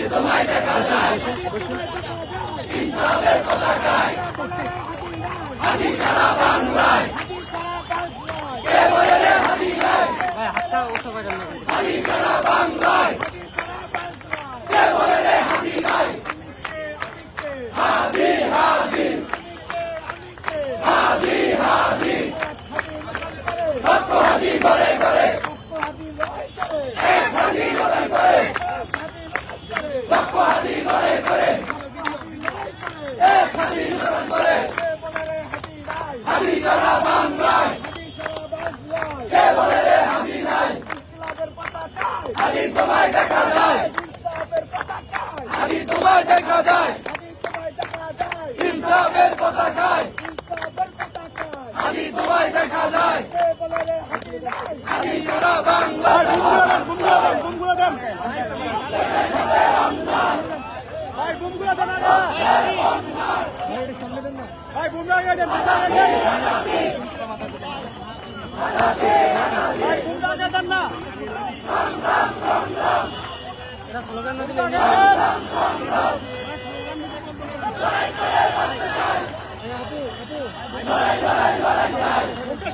তোমায় দেখা যায় ইনসাফের পতাকায় হাদি সারা বাংলায় কে বলে রে হাদি নাই হাদি সারা বাংলায় কে বলে রে হাদি নাই হাদি হাদি হাদি হাদি লক্ষ হাদি ঘরে ঘরে এক হাদি লড়াই করে লক্ষ হাদি ঘরে ঘরে এক হাদি লড়াই করে হাদি সারা বাংলায় কে বলে রে হাদি নাই হাদি তোমায় দেখা যায় হাদি তোমায় দেখা যায় ইনসাফের পতাকায় হাদি তোমায় দেখা যায় হাদি সারা বাংলায় ভাই বুমগুলো দেন না ভাই বুমরা আগে দেন ভাই বুমরা আগে দেন না এটা স্লোগান না দিলে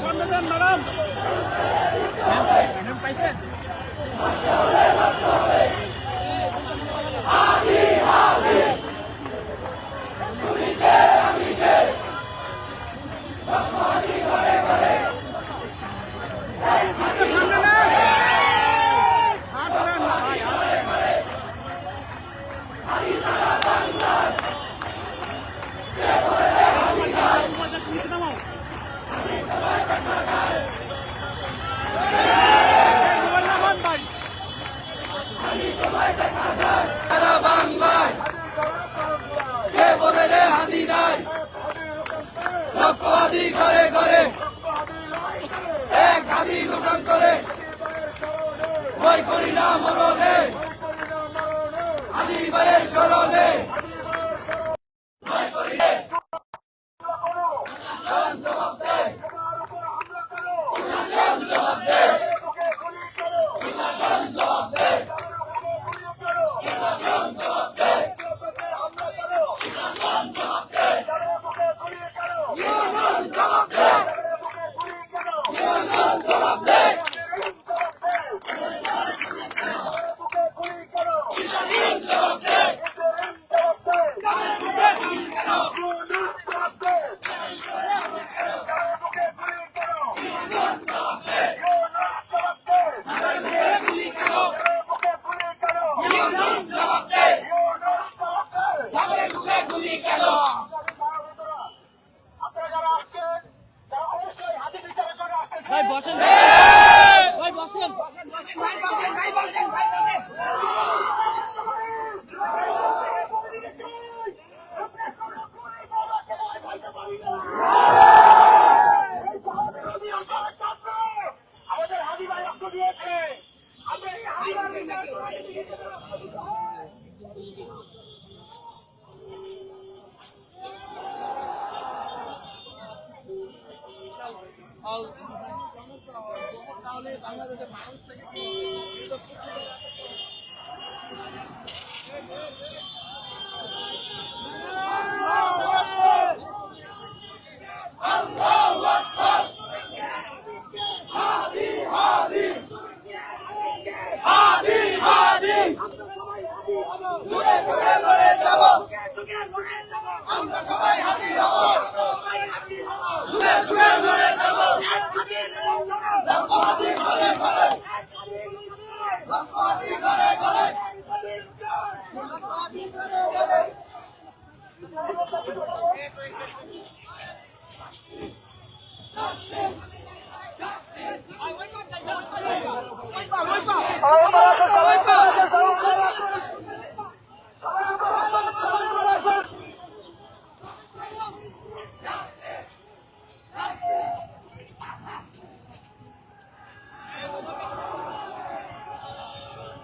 সামনে দেন ম্যাডাম পাইছেন হাদি হাদি তুমি কে আমি কে হাদি ঘরে ঘরে হাদি সারা বাংলায় কে বলে রে হাদি নাই হাদি তোমায় দেখা যায় হাদি তোমায় দেখা যায় সারা বাংলায় কে বলে রে হাদি নাই লক্ষ হাদি ঘরে ঘরে এক হাদি লুটন করে ভয় করি না মরণে হাদি ভাইয়ের স্মরণে ভয় করি রে শাসন জবাব দে শাসন জবাব দে শাসন জবাব দে শাসন জবাব দে শাসন জবাব দে শাসন জবাব দে শাসন জবাব দে ভাই বসেন ভাই বসেন আমাদের হাদি ভাই রক্ত দিয়েছে আমরা এই হাদি তাহলে বাংলাদেশের মানুষ থেকে